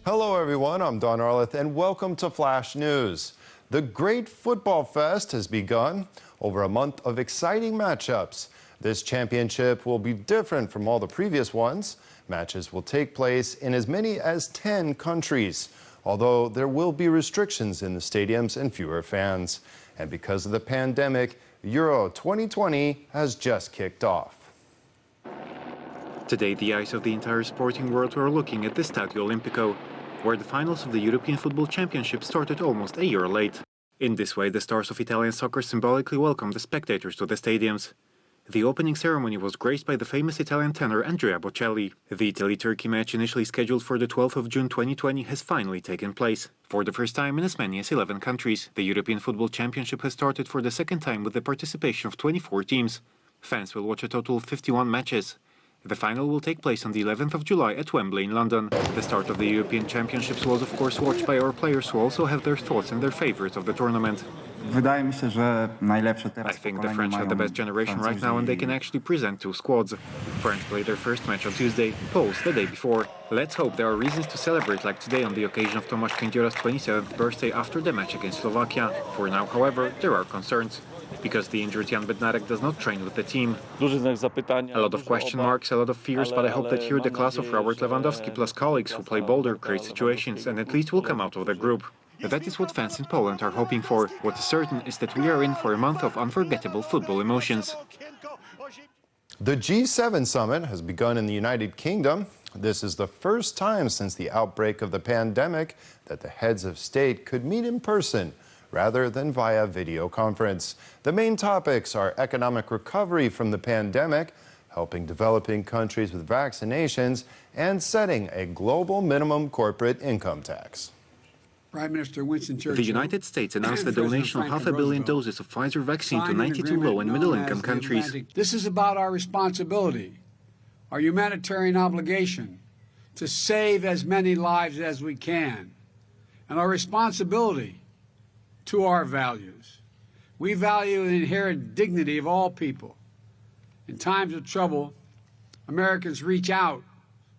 Hello everyone, I'm Don Arleth and welcome to Flash News. The Great Football Fest has begun. Over a month of exciting matchups. This championship will be different from all the previous ones. Matches will take place in as many as 10 countries, although there will be restrictions in the stadiums and fewer fans. And because of the pandemic, Euro 2020 has just kicked off. Today, the eyes of the entire sporting world were looking at the Stadio Olimpico, where the finals of the European Football Championship started almost a year late. In this way, the stars of Italian soccer symbolically welcomed the spectators to the stadiums. The opening ceremony was graced by the famous Italian tenor Andrea Bocelli. The Italy-Turkey match, initially scheduled for the 12th of June 2020, has finally taken place. For the first time in as many as 11 countries, the European Football Championship has started for the second time with the participation of 24 teams. Fans will watch a total of 51 matches. The final will take place on the 11th of July at Wembley in London. The start of the European Championships was of course watched by our players who also have their thoughts and their favorites of the tournament. I think the French have the best generation right now and they can actually present two squads. France played their first match on Tuesday, Poles the day before. Let's hope there are reasons to celebrate like today on the occasion of Tomasz Kędziera's 27th birthday after the match against Slovakia. For now, however, there are concerns. Because the injured Jan Bednarek does not train with the team. A lot of question marks, a lot of fears, but I hope that here the class of Robert Lewandowski plus colleagues who play bolder create situations and at least will come out of the group. That is what fans in Poland are hoping for. What is certain is that we are in for a month of unforgettable football emotions. The G7 summit has begun in the United Kingdom. This is the first time since the outbreak of the pandemic that the heads of state could meet in person rather than via video conference. The main topics are economic recovery from the pandemic, helping developing countries with vaccinations, and setting a global minimum corporate income tax. Prime Minister Winston Churchill. The United States announced the donation of 500 million doses of Pfizer vaccine to 92 low- and middle-income countries. This is about our responsibility, our humanitarian obligation to save as many lives as we can, and our responsibility to our values. We value the inherent dignity of all people. In times of trouble, Americans reach out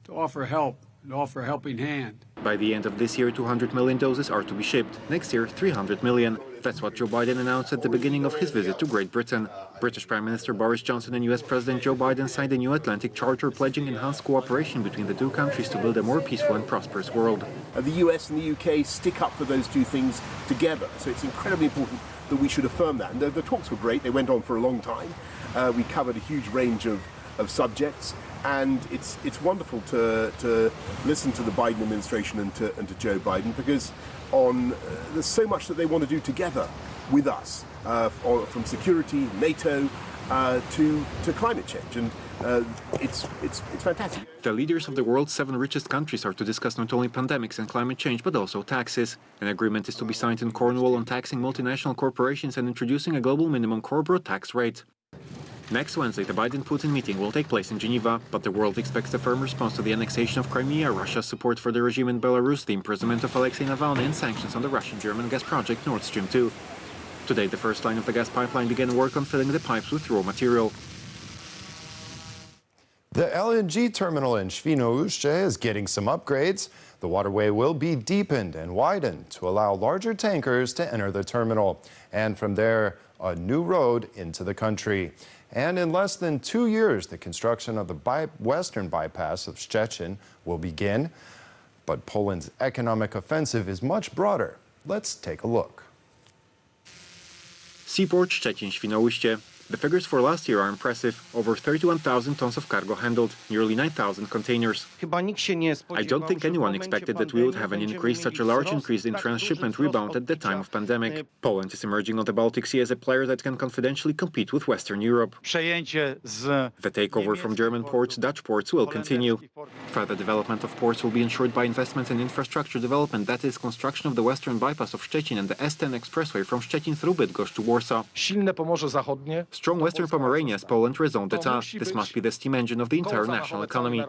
to offer help and offer a helping hand. By the end of this year, 200 million doses are to be shipped. Next year, 300 million. That's what Joe Biden announced at the beginning of his visit to Great Britain. British Prime Minister Boris Johnson and US President Joe Biden signed a new Atlantic Charter pledging enhanced cooperation between the two countries to build a more peaceful and prosperous world. The US and the UK stick up for those two things together, so it's incredibly important that we should affirm that. And the talks were great, they went on for a long time. We covered a huge range of subjects, and it's wonderful to listen to the Biden administration and to Joe Biden, because there's so much that they want to do together with us, from security, NATO, to climate change, and it's fantastic. The leaders of the world's 7 richest countries are to discuss not only pandemics and climate change, but also taxes. An agreement is to be signed in Cornwall on taxing multinational corporations and introducing a global minimum corporate tax rate. Next Wednesday, the Biden-Putin meeting will take place in Geneva, but the world expects a firm response to the annexation of Crimea, Russia's support for the regime in Belarus, the imprisonment of Alexei Navalny, and sanctions on the Russian-German gas project Nord Stream 2. Today, the first line of the gas pipeline began work on filling the pipes with raw material. The LNG terminal in Świnoujście is getting some upgrades. The waterway will be deepened and widened to allow larger tankers to enter the terminal, and from there, a new road into the country. And in less than 2 years, the construction of the western bypass of Szczecin will begin. But Poland's economic offensive is much broader. Let's take a look. Seaport Szczecin-Świnoujście. The figures for last year are impressive. Over 31,000 tons of cargo handled, nearly 9,000 containers. I don't think anyone expected that we would have such a large increase in transshipment rebound at the time of pandemic. Poland is emerging on the Baltic Sea as a player that can confidentially compete with Western Europe. The takeover from German ports, Dutch ports will continue. Further development of ports will be ensured by investment in infrastructure development, that is, construction of the western bypass of Szczecin and the S10 expressway from Szczecin through Bydgoszcz to Warsaw. Strong Western Pomerania as Poland raison d'etat. This must be the steam engine of the entire national economy.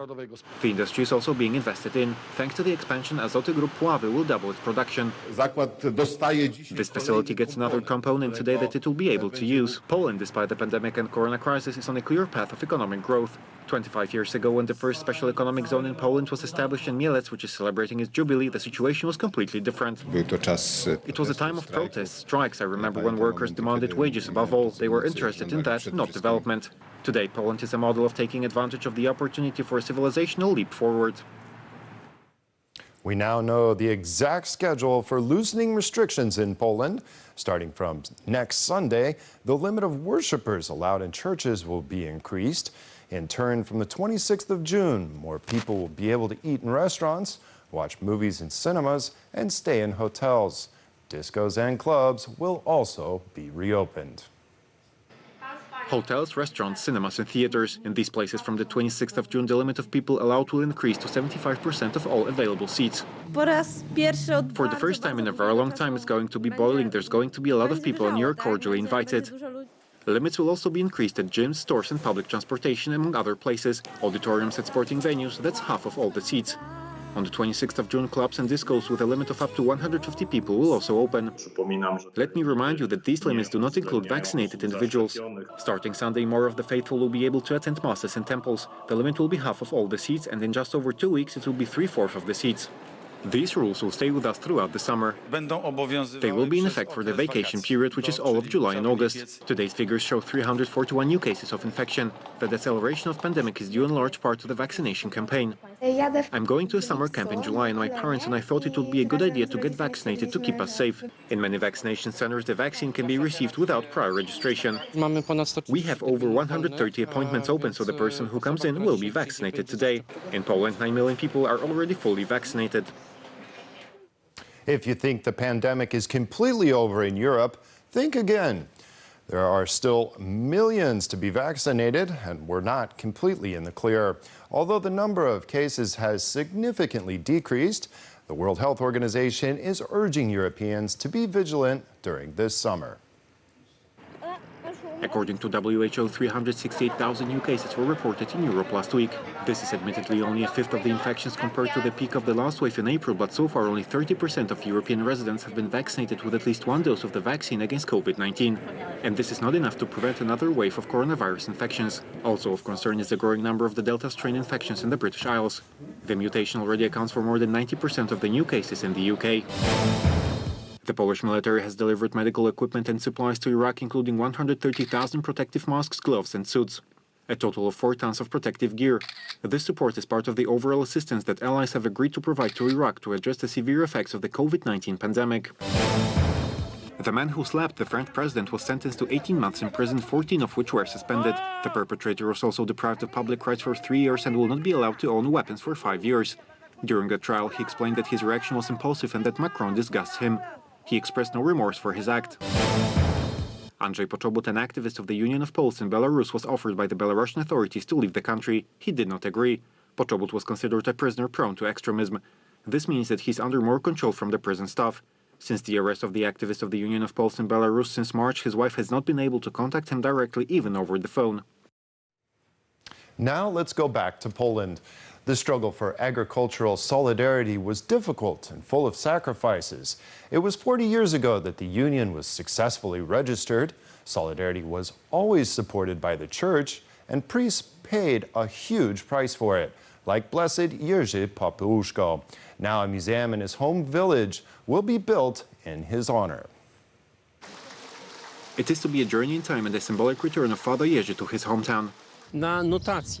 The industry is also being invested in. Thanks to the expansion, Azoty Group Puławy will double its production. This facility gets another component today that it will be able to use. Poland, despite the pandemic and corona crisis, is on a clear path of economic growth. 25 years ago, when the first special economic zone in Poland was established in Mielec, which is celebrating its jubilee, the situation was completely different. It was a time of protests, strikes. I remember when workers demanded wages above all. They were interested in that, not development. Today, Poland is a model of taking advantage of the opportunity for a civilizational leap forward. We now know the exact schedule for loosening restrictions in Poland. Starting from next Sunday, the limit of worshipers allowed in churches will be increased. In turn, from the 26th of June, more people will be able to eat in restaurants, watch movies in cinemas, and stay in hotels. Discos and clubs will also be reopened. Hotels, restaurants, cinemas and theaters. In these places from the 26th of June, the limit of people allowed will increase to 75% of all available seats. For the first time in a very long time, it's going to be boiling. There's going to be a lot of people and you're cordially invited. Limits will also be increased at gyms, stores and public transportation, among other places. Auditoriums at sporting venues, that's half of all the seats. On the 26th of June, clubs and discos with a limit of up to 150 people will also open. Let me remind you that these limits do not include vaccinated individuals. Starting Sunday, more of the faithful will be able to attend masses in temples. The limit will be half of all the seats, and in just over 2 weeks it will be 3/4 of the seats. These rules will stay with us throughout the summer. They will be in effect for the vacation period, which is all of July and August. Today's figures show 341 new cases of infection. The deceleration of pandemic is due in large part to the vaccination campaign. I'm going to a summer camp in July, and my parents and I thought it would be a good idea to get vaccinated to keep us safe. In many vaccination centers, the vaccine can be received without prior registration. We have over 130 appointments open, so the person who comes in will be vaccinated today. In Poland, 9 million people are already fully vaccinated. If you think the pandemic is completely over in Europe, think again. There are still millions to be vaccinated, and we're not completely in the clear. Although the number of cases has significantly decreased, the World Health Organization is urging Europeans to be vigilant during this summer. According to WHO, 368,000 new cases were reported in Europe last week. This is admittedly only a fifth of the infections compared to the peak of the last wave in April, but so far only 30% of European residents have been vaccinated with at least one dose of the vaccine against COVID-19. And this is not enough to prevent another wave of coronavirus infections. Also of concern is the growing number of the Delta strain infections in the British Isles. The mutation already accounts for more than 90% of the new cases in the UK. The Polish military has delivered medical equipment and supplies to Iraq, including 130,000 protective masks, gloves and suits. A total of 4 tons of protective gear. This support is part of the overall assistance that allies have agreed to provide to Iraq to address the severe effects of the COVID-19 pandemic. The man who slapped the French president was sentenced to 18 months in prison, 14 of which were suspended. The perpetrator was also deprived of public rights for 3 years and will not be allowed to own weapons for 5 years. During the trial, he explained that his reaction was impulsive and that Macron disgusts him. He expressed no remorse for his act. Andrzej Poczobut, an activist of the Union of Poles in Belarus, was offered by the Belarusian authorities to leave the country. He did not agree. Poczobut was considered a prisoner prone to extremism. This means that he's under more control from the prison staff. Since the arrest of the activist of the Union of Poles in Belarus since March, his wife has not been able to contact him directly, even over the phone. Now let's go back to Poland. The struggle for agricultural solidarity was difficult and full of sacrifices. It was 40 years ago that the union was successfully registered. Solidarity was always supported by the church, and priests paid a huge price for it, like Blessed Jerzy Popiełuszko. Now a museum in his home village will be built in his honor. It is to be a journey in time and a symbolic return of Father Jerzy to his hometown.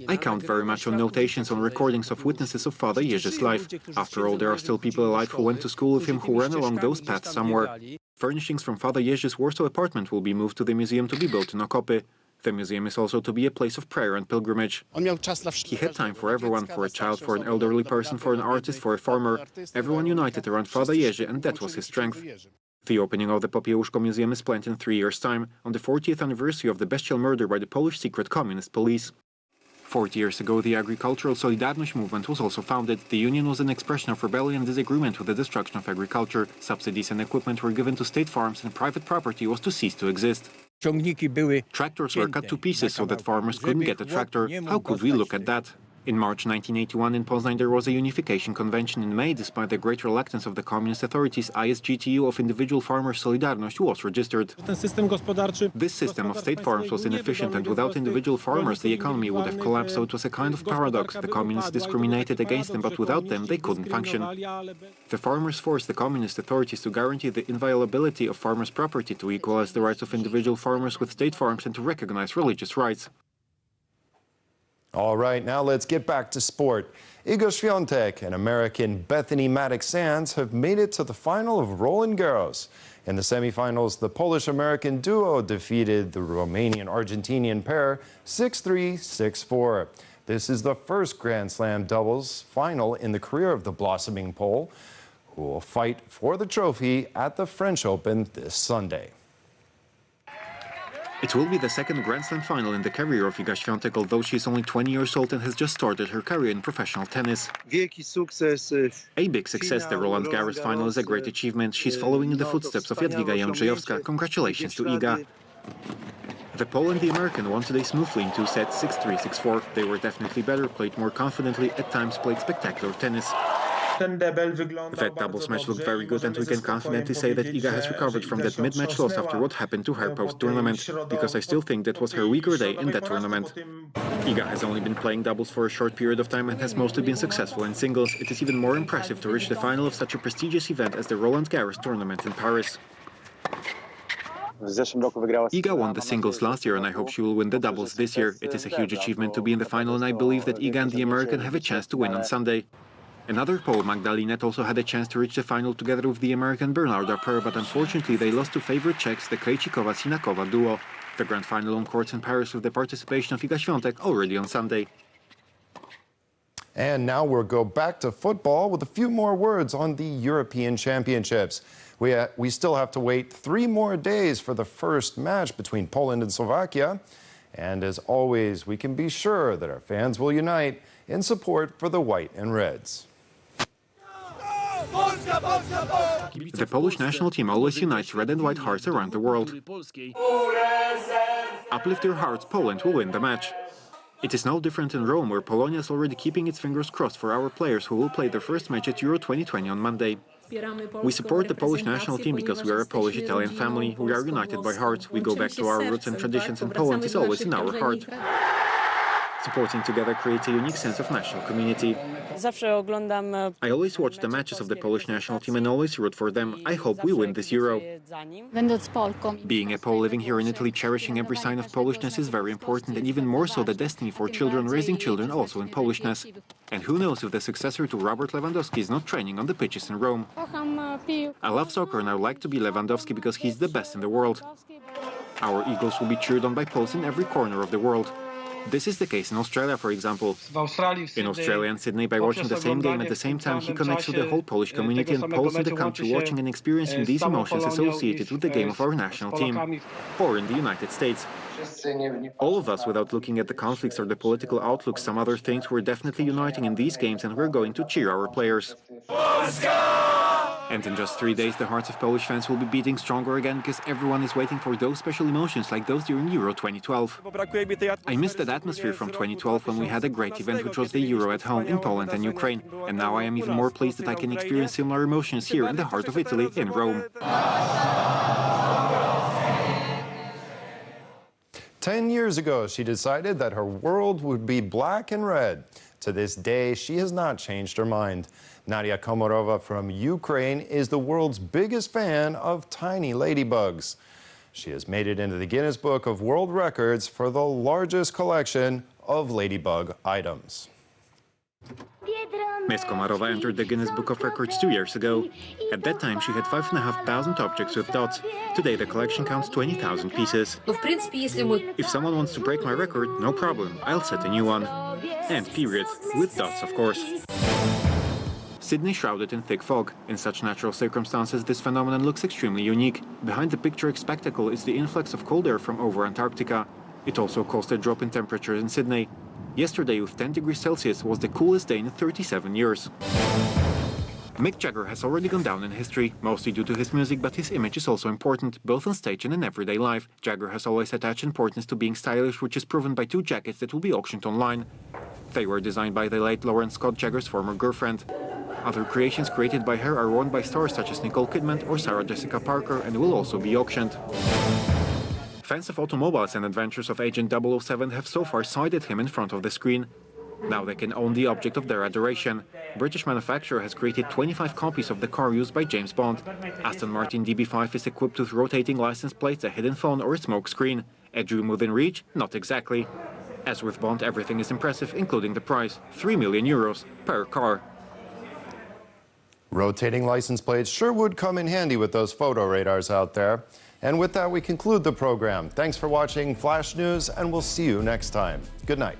I count very much on notations, on recordings of witnesses of Father Jerzy's life. After all, there are still people alive who went to school with him, who ran along those paths somewhere. Furnishings from Father Jerzy's Warsaw apartment will be moved to the museum to be built in Okopy. The museum is also to be a place of prayer and pilgrimage. He had time for everyone, for a child, for an elderly person, for an artist, for a farmer. Everyone united around Father Jerzy, and that was his strength. The opening of the Popiełuszko Museum is planned in 3 years' time, on the 40th anniversary of the bestial murder by the Polish secret communist police. 40 years ago, the agricultural Solidarność movement was also founded. The union was an expression of rebellion and disagreement with the destruction of agriculture. Subsidies and equipment were given to state farms, and private property was to cease to exist. Tractors were cut to pieces so that farmers couldn't get a tractor. How could we look at that? In March 1981 in Poznań there was a unification convention. In May, despite the great reluctance of the communist authorities, ISGTU of Individual Farmers Solidarność was registered. This system of state farms was inefficient, and without individual farmers the economy would have collapsed, so it was a kind of paradox. The communists discriminated against them, but without them they couldn't function. The farmers forced the communist authorities to guarantee the inviolability of farmers' property, to equalize the rights of individual farmers with state farms, and to recognize religious rights. All right, now let's get back to sport. Iga Świątek and American Bethany Mattek-Sands have made it to the final of Roland Garros. In the semifinals, the Polish-American duo defeated the Romanian-Argentinian pair 6-3, 6-4. This is the first Grand Slam doubles final in the career of the blossoming Pole, who will fight for the trophy at the French Open this Sunday. It will be the second Grand Slam final in the career of Iga Świątek, although she is only 20 years old and has just started her career in professional tennis. A big success, the Roland Garros final is a great achievement. She's following in the footsteps of Jadwiga Jędrzejowska. Congratulations to Iga. The Pole and the American won today smoothly in 2 sets, 6-3, 6-4. They were definitely better, played more confidently, at times played spectacular tennis. That doubles match looked very good, and we can confidently say that Iga has recovered from that mid-match loss after what happened to her post-tournament, because I still think that was her weaker day in that tournament. Iga has only been playing doubles for a short period of time and has mostly been successful in singles. It is even more impressive to reach the final of such a prestigious event as the Roland Garros tournament in Paris. Iga won the singles last year, and I hope she will win the doubles this year. It is a huge achievement to be in the final, and I believe that Iga and the American have a chance to win on Sunday. Another Pole, Magdalinet, also had a chance to reach the final together with the American Bernarda pair, but unfortunately they lost to favorite Czechs, the Krejcikova-Sinakova duo. The grand final on courts in Paris with the participation of Iga Świątek already on Sunday. And now we'll go back to football with a few more words on the European Championships. We still have to wait 3 more days for the first match between Poland and Slovakia. And as always, we can be sure that our fans will unite in support for the white and reds. The Polish national team always unites red and white hearts around the world. Uplift your hearts, Poland will win the match. It is no different in Rome, where Polonia is already keeping its fingers crossed for our players who will play their first match at Euro 2020 on Monday. We support the Polish national team because we are a Polish-Italian family. We are united by heart. We go back to our roots and traditions, and Poland is always in our heart. Supporting together creates a unique sense of national community. I always watch the matches of the Polish national team and always root for them. I hope we win this Euro. Being a Pole living here in Italy, cherishing every sign of Polishness is very important, and even more so the destiny for children, raising children also in Polishness. And who knows if the successor to Robert Lewandowski is not training on the pitches in Rome. I love soccer and I would like to be Lewandowski because he's the best in the world. Our Eagles will be cheered on by Poles in every corner of the world. This is the case in Australia, for example. In Australia and Sydney, by watching the same game at the same time, he connects with the whole Polish community and Poles in the country, watching and experiencing these emotions associated with the game of our national team. Or in the United States. All of us, without looking at the conflicts or the political outlook, some other things, we're definitely uniting in these games, and we're going to cheer our players. And in just 3 days, the hearts of Polish fans will be beating stronger again, because everyone is waiting for those special emotions like those during Euro 2012. I miss that atmosphere from 2012 when we had a great event, which was the Euro at home in Poland and Ukraine. And now I am even more pleased that I can experience similar emotions here in the heart of Italy, in Rome. 10 years ago, she decided that her world would be black and red. To this day, she has not changed her mind. Nadia Komorova from Ukraine is the world's biggest fan of tiny ladybugs. She has made it into the Guinness Book of World Records for the largest collection of ladybug items. Ms. Komarova entered the Guinness Book of Records 2 years ago. At that time, she had 5,500 objects with dots. Today, the collection counts 20,000 pieces. If someone wants to break my record, no problem, I'll set a new one. And period. With dots, of course. Sydney shrouded in thick fog. In such natural circumstances, this phenomenon looks extremely unique. Behind the picturesque spectacle is the influx of cold air from over Antarctica. It also caused a drop in temperature in Sydney. Yesterday, with 10 degrees Celsius, was the coolest day in 37 years. Mick Jagger has already gone down in history, mostly due to his music, but his image is also important, both on stage and in everyday life. Jagger has always attached importance to being stylish, which is proven by 2 jackets that will be auctioned online. They were designed by the late Lauren Scott Jagger's former girlfriend. Other creations created by her are worn by stars such as Nicole Kidman or Sarah Jessica Parker and will also be auctioned. Fans of automobiles and adventures of Agent 007 have so far sighted him in front of the screen. Now they can own the object of their adoration. British manufacturer has created 25 copies of the car used by James Bond. Aston Martin DB5 is equipped with rotating license plates, a hidden phone or a smoke screen. A dream within reach? Not exactly. As with Bond, everything is impressive, including the price, €3 million per car. Rotating license plates sure would come in handy with those photo radars out there. And with that, we conclude the program. Thanks for watching Flash News, and we'll see you next time. Good night.